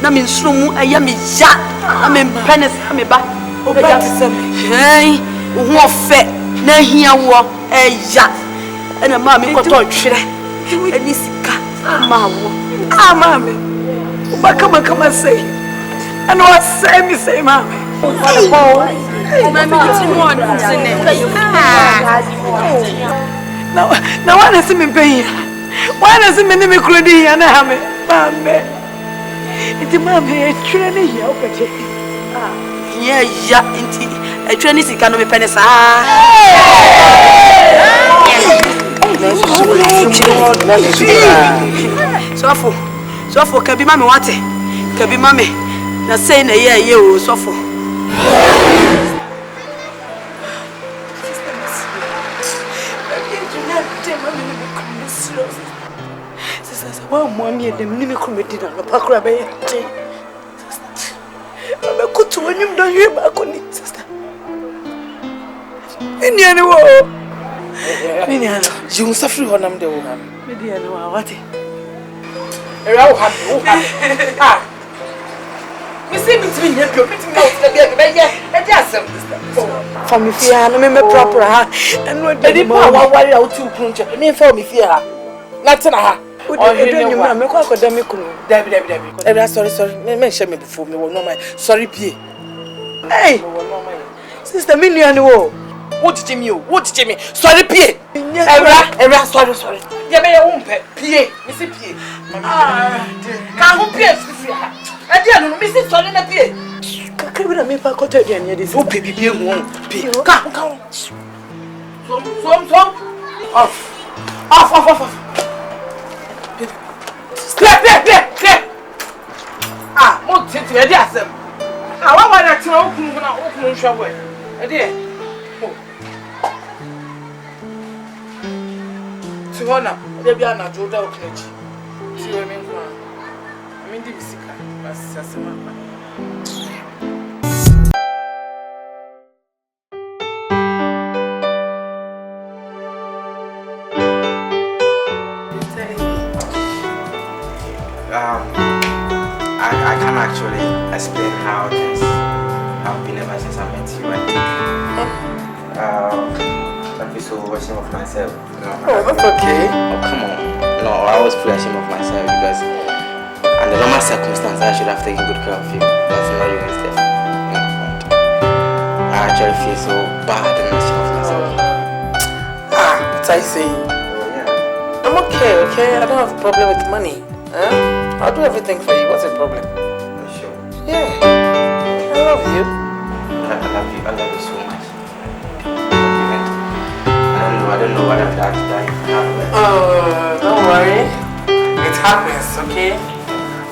Na min sumu ayami ja na min penis me ba o ba tisem hey wo ofe na hia wo eya na ma mi koto twere ani sika ma wo ma me o ba kama sei ana wa sei mi sei ma me ma mi ti mo on sene na wana se me pen wana se me ne me krodi ya na ha me ma me Inti mama training here okete. Yeah, inti training sika no me pene sa. So kabi mama wate. Kabi mama na say na ye o so for. Well, mommy, and the mini committee on the Pakra Bay. I'm a good to when you don't hear back on it, sister. Indiana, you must suffer on them, the woman. Indiana, what? You see between your putting out the baby, for me, fear, no member proper, and what did you want out to punch a name for me, fear. Not in a ha. Oh, you don't know, I'm a academic. Debbie, sorry, mention me before me. No, my sorry, P. Hey, sister, Minion, what did you mean? Sorry, P. Sorry. You may own pet, P. Missy P. Can't be I didn't miss it, sorry, P. Can't be a paper cottage again. It is okay, P. Come. Off. Clear. Mo tete e dey asem. Wa wa na tira okun na okun hwabo e dey. Ti hona, dey bia na joda okun echi. Ti we me nko. Me ndi bisika, asasema. I can't actually explain how things have been ever since I met you. I feel so ashamed of myself. Oh, that's okay. Oh, come on. No, I was pretty ashamed of myself because under normal circumstances I should have taken good care of you. But now you is there. I actually feel so bad and ashamed of myself. What are you saying? Yeah. I'm okay? I don't have a problem with money. I'll do everything for you. What's the problem? Sure. Yeah. I love you. I love you so much. I don't know what I've done today. Oh, don't worry. It happens, okay?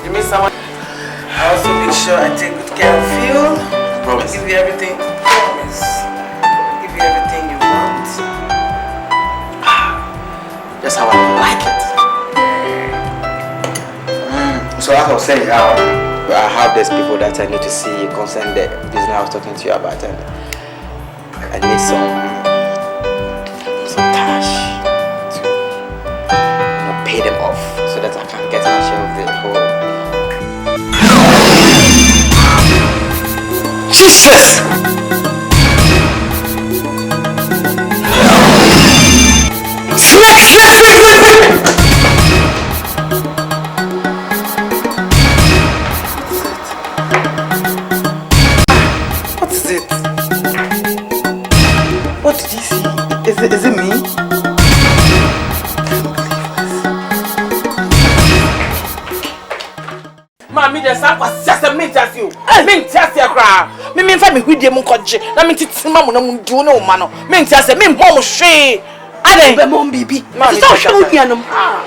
You meet someone. I also make sure I take good care of you. Promise. Give you everything. Promise. Give you everything you want. That's how I like it. So as I was saying, I have these people that I need to see concern the business I was talking to you about, and I need some cash to pay them off so that I can get my share of the whole. Jesus! What is it? What did he see? Is it me? Mommy, there's a mint as you. Mint as you cry. Me family with them country. I mean, it's mamma, no do no man. Mint as a mint, mom, she. I don't know, baby. It's so show you.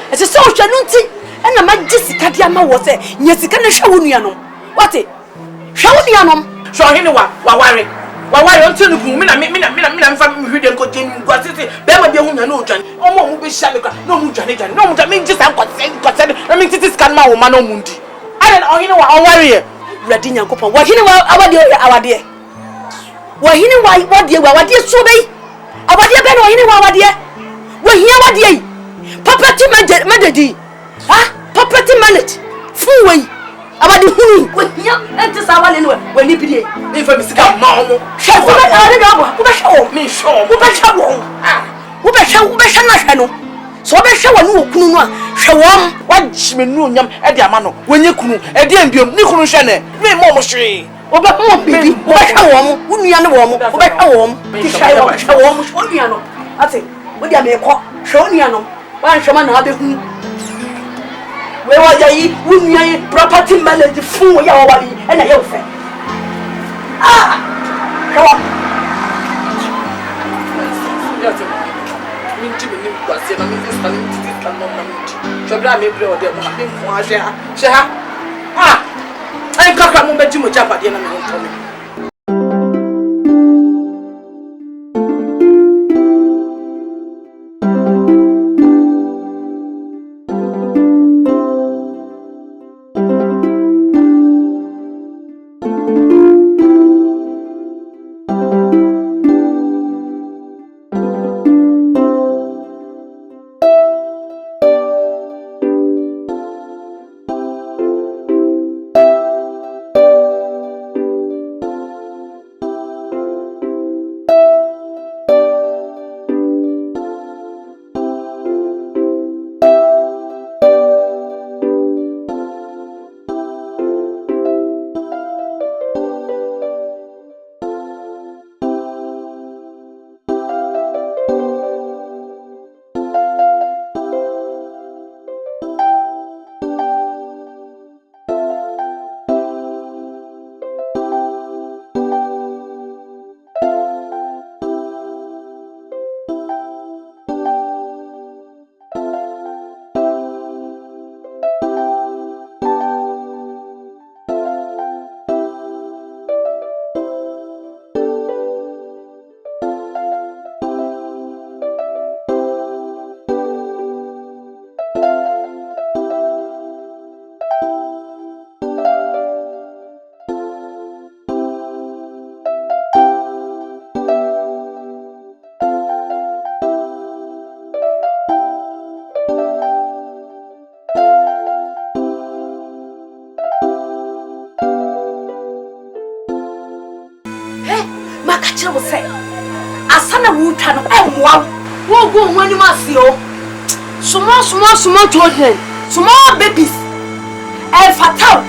It's a social nunti. And a man Jessica Diama was a Jessica Shawuniano. What it? Shawuniano. Show him what? Why? Why until the woman? I'm family with them coaching. What is it? Bema de Huna no Jan. Oh, mom, be shabby. No, Janet. No, that means just I'm concerned. I mean, it is Canma or Mano Mundi. I don't know what I worry. Radina Copa, what you know our dear. Why you know what dear so be? Our dear Ben or anyone, dear. Well, here what dear. Papa to Madadi. Ah, Papa to manage. Full way. About the who with him and to someone when you be. If I miss a mom, shall I me show. Who bet who bet so be show no kunu no a hwe wom wagimenu nyam e dia ma no wenye kunu e dia mbiom ni kunu hwe ne me mom hwe oba mo bibi oba hwe wom unua ne wom oba hwe wom ti hwe wom unua no ati wo dia me ko hwe unua no wan hwe ma na abehu we wa yayi unua yi property manage fu ya wo wali e na ye wo fe hwe wom Quase não me fez para mim dizer que não me chobra me pro de uma bem com a já ai kaka mo be dimo japa de na me ntomi Small children, small babies. Fatal.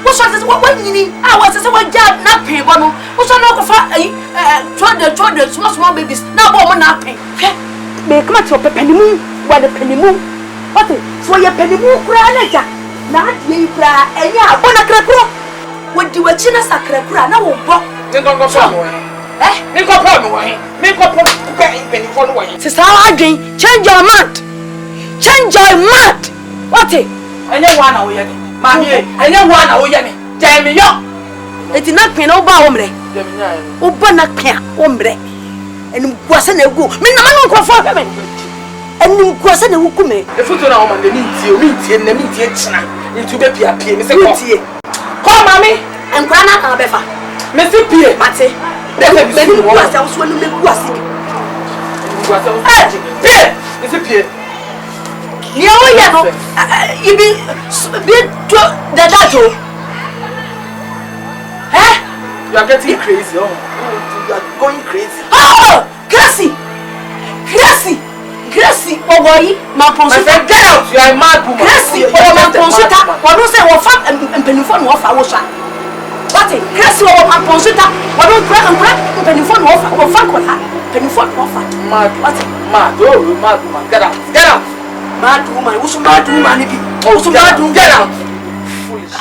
What's what you need? I was a job not paying one. What's not for small babies? Now, woman not paying. Make much of a penny moon. What a penny moon. What is so your penny moon cry later? Not you cry, and ya, one a crack. What do a china sacra cry? No, walk. Then go somewhere. Make up away. Make up penny for the way. Sister, I drink, change your mind. Change your mind. What it? Anyone away me. Mammy, anyone away me. Tell me yo. It is not pin over hombre. Open a can, hombre. And wasn't a good. Me no go for me. And wasn't a woman. The foot on woman, the meat and the meat into baby appear. Mr. Call mommy and grandma Befa. Mr. Pierre, Matty. Then was I was one of the was. Mr. Pierre. You be to the dato. You are getting crazy. Oh, you are going crazy. Oh, crazy. Gracie, boy, my friend, get out! You are a mad woman. Gracie, my consulta. What do say? What fat and penifon off our shop? What it? Gracie, my consulta. What don't grab and penifon off our fat with her. Penifon off. Mad, what? Mad, oh, mad woman. Get out! Get out! Mad woman, who's mad woman? Oh, mad woman, get out! Foolish.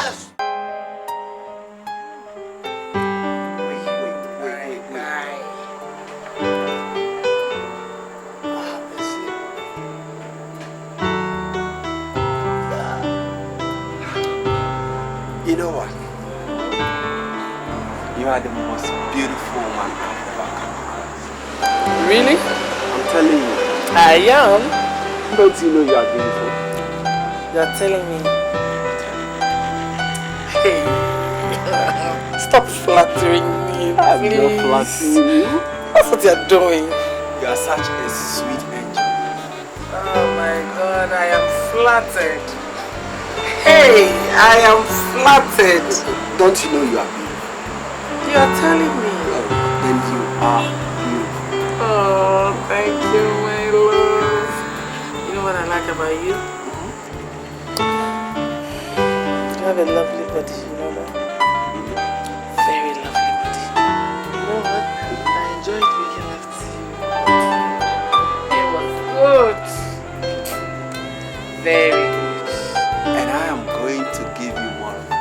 You know what? You are the most beautiful woman I've ever come across. Really? I'm telling you. I am. Don't you know you are beautiful? You're telling me. Hey. Stop flattering me, I'm please. not flattering you. That's what you're doing. You are such a sweet angel. Oh my God, I am flattered. Hey, I am flattered. Don't you know you are beautiful? You are telling me. Then you are beautiful. Oh, thank you, my love. You know what I like about you? You have a lovely body, you know that? Very lovely body. You know what? I enjoyed making love to you. It was good. Very good. And I am going to give you more of that.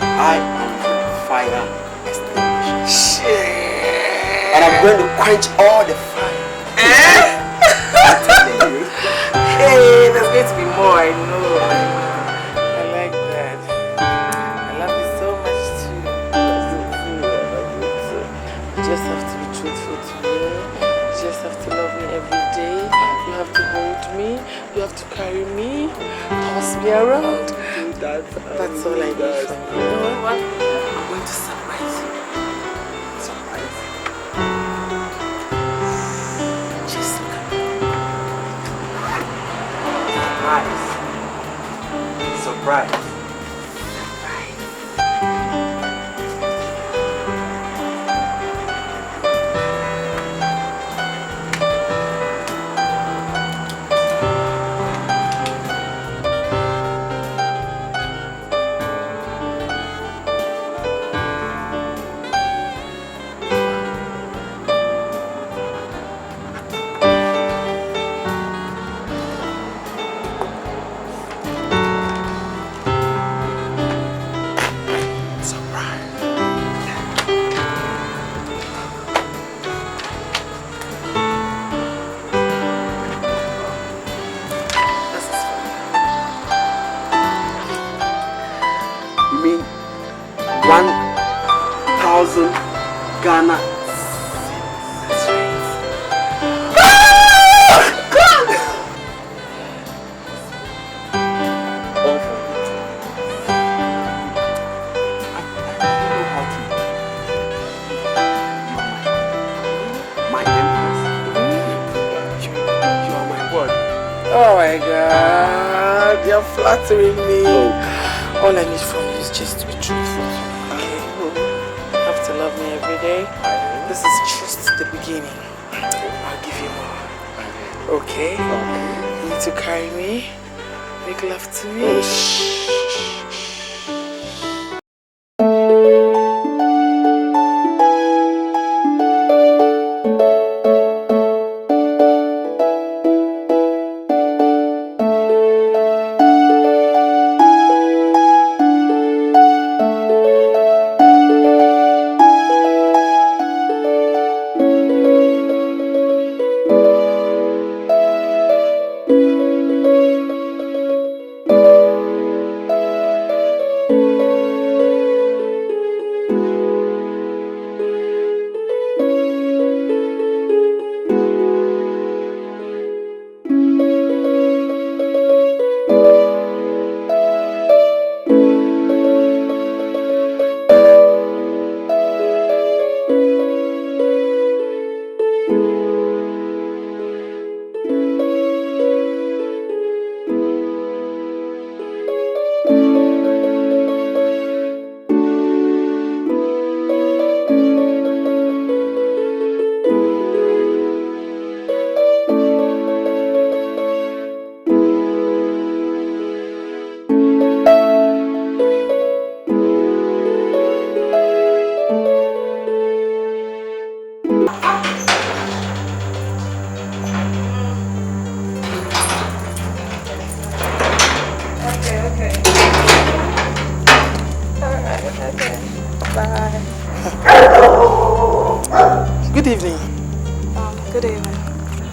I am the fire extinguisher. Shit. And I'm going to quench all the fire. I'm telling you. Hey, there's going to be more, I know. I like that. I love you so much too. You just have to be truthful to me. You just have to love me every day. You have to hold me. You have to carry me. Toss me around. That's all I need from you. You know what? I'm going to surprise you. Surprise. Just look at me. Surprise. Surprise. You mean 1,000 Ghana? That's right. All for it. I don't know how to. You are my empress. You are my word. Oh my God, you're flattering me. All I need from you is just to be truthful to me, okay? You have to love me every day. This is just the beginning. I'll give you more. Okay? You need to carry me, make love to me.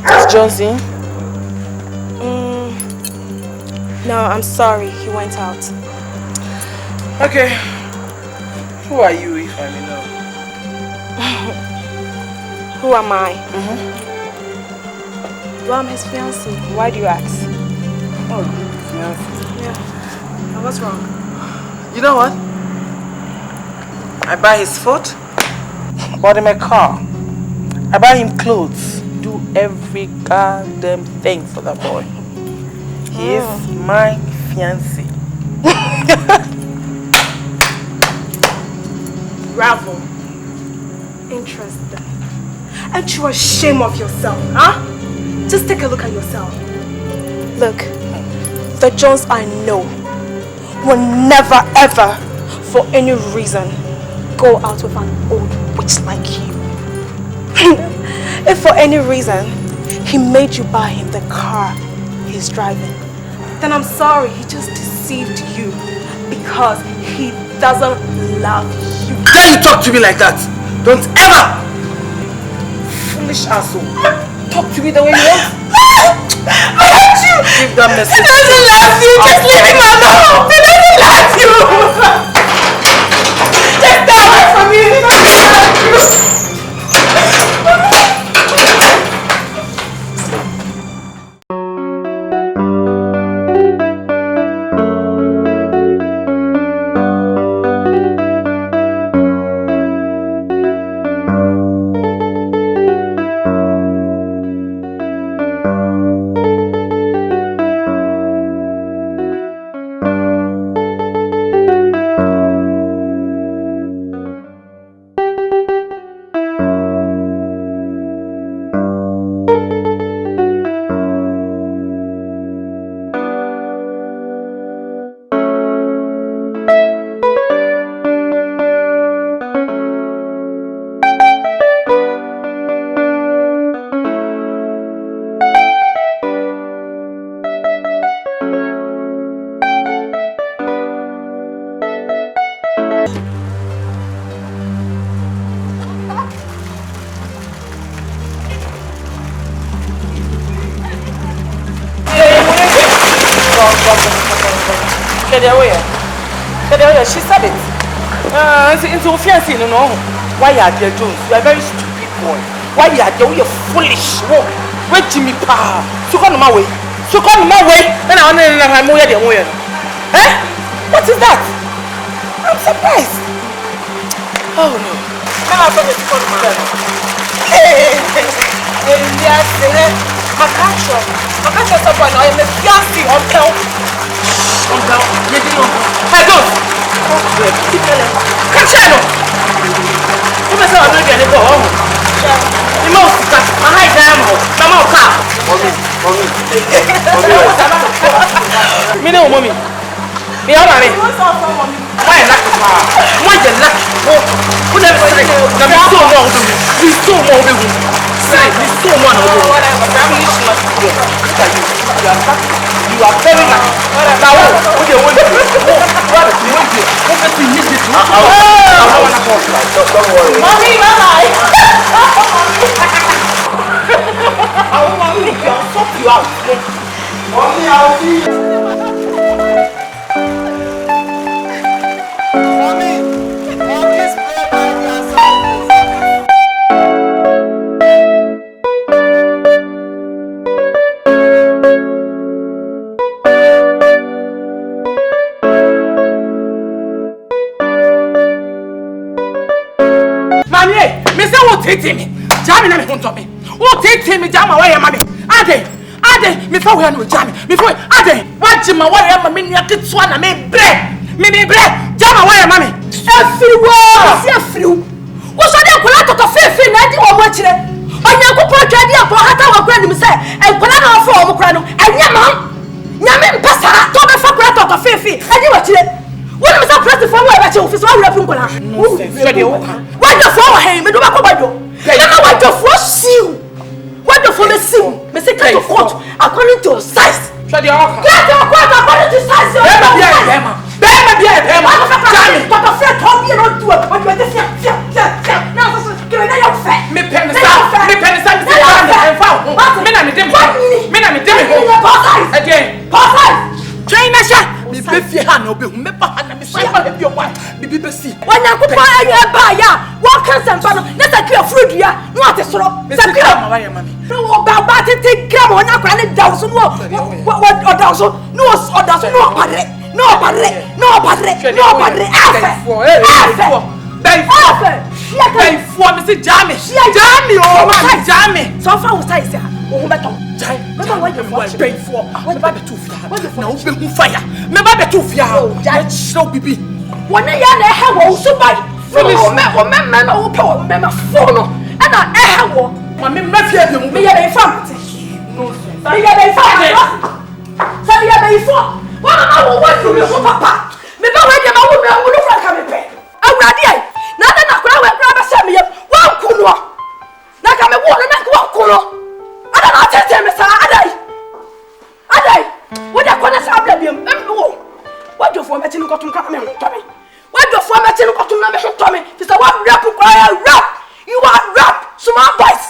Is Johnson? No, I'm sorry. He went out. Okay. Who are you, if I may know? Who am I? Well, I'm his fiancée. Why do you ask? Oh, fiancée. Yeah. Now, what's wrong? You know what? I buy his food, bought him a car. I buy him clothes, do every goddamn thing for that boy. He is my fiancé. Bravo. Interesting. Aren't you ashamed of yourself, huh? Just take a look at yourself. Look, the Jones I know will never ever, for any reason, go out with an old witch like you. If for any reason he made you buy him the car he's driving, then I'm sorry, he just deceived you because he doesn't love you. Dare you talk to me like that? Don't ever! Foolish asshole. Talk to me the way you want. I hate you! Give that message. He doesn't love you! Just leave him alone! He doesn't love you! Just stay away from me! He doesn't love you! She said it. Into fiancé, no. Why are you Jones? You are a very stupid boy. Why are you foolish? Wait, Jimmy Pa. So come my way. And I want to know the way. Eh? What is that? I'm surprised. Oh no. Can I say it's for my Hey, yes, Makacho, someone. I am a fiancé. Uncle, you didn't know. Hey, Jones. Cacciano! Come se non viene qua? I mostra, ma hai tempo, ma mo qua. Mommy. Mommy. Mi ora ne. Vai là qua. Moi je là. Vous n'avez pas dit que mi sto mo. Mi sto mo be. Sai, mi sto mo na. You are very lucky. Now, what do you want? Don't worry. Mommy, bye-bye. Mommy, I'll sort you out. Mommy, I'll see you. Take me. Jammy na me hunto me. Wo take me jama wa ya mami. Ade, me fa wo no jami. Me fa ade, wa jima wa ya mami ni aketwa na me bre. Me bre. Jama wa ya mami. Afriwo. Wo so de kola to fefe na di wo mo kire. Onyankopo twade apo hata wa kura nim se enkola na ofo wo kura no. Anya ma. Nyame mpasa to be fa kura to fefe. Adi wa kire. When I'm supposed to follow a office, why would I What the for him? Do back about you. What the for see? What the for the see? Mr. Cat of court, according to size. Get your court according to size. Papa Fred told me not to what you are the now, you're fat. Me penny, and found. be remember and me say ma be one bibi be see when Yakuba ba ya what can some no let a clear fruit ya no at so no baba tete gram on akra ne daw so no what odaw so no padre for me say jammy oh man jammy so far we say o beto jai me what you for me ba be too fia na o be fire me ba be too fia jai show bibi wona ya na he wo so bai o me na wo pe o me ma fo no e na e wo ma me fia bi mu me ya be fam no me ya be fam so ya be fo wona na wo wo me ko papa me ba wa dia ma wo me wo no fra ka me pe awurade ai na na kura we kura ba sha me ye wa kuno na ka me wo na ka kuno ada na tete me sa adai wo da kona sa bla biem wo wadofo me tinu kotum ka me to me wadofo me tinu kotum na me to me ti say what rap you are rap small boys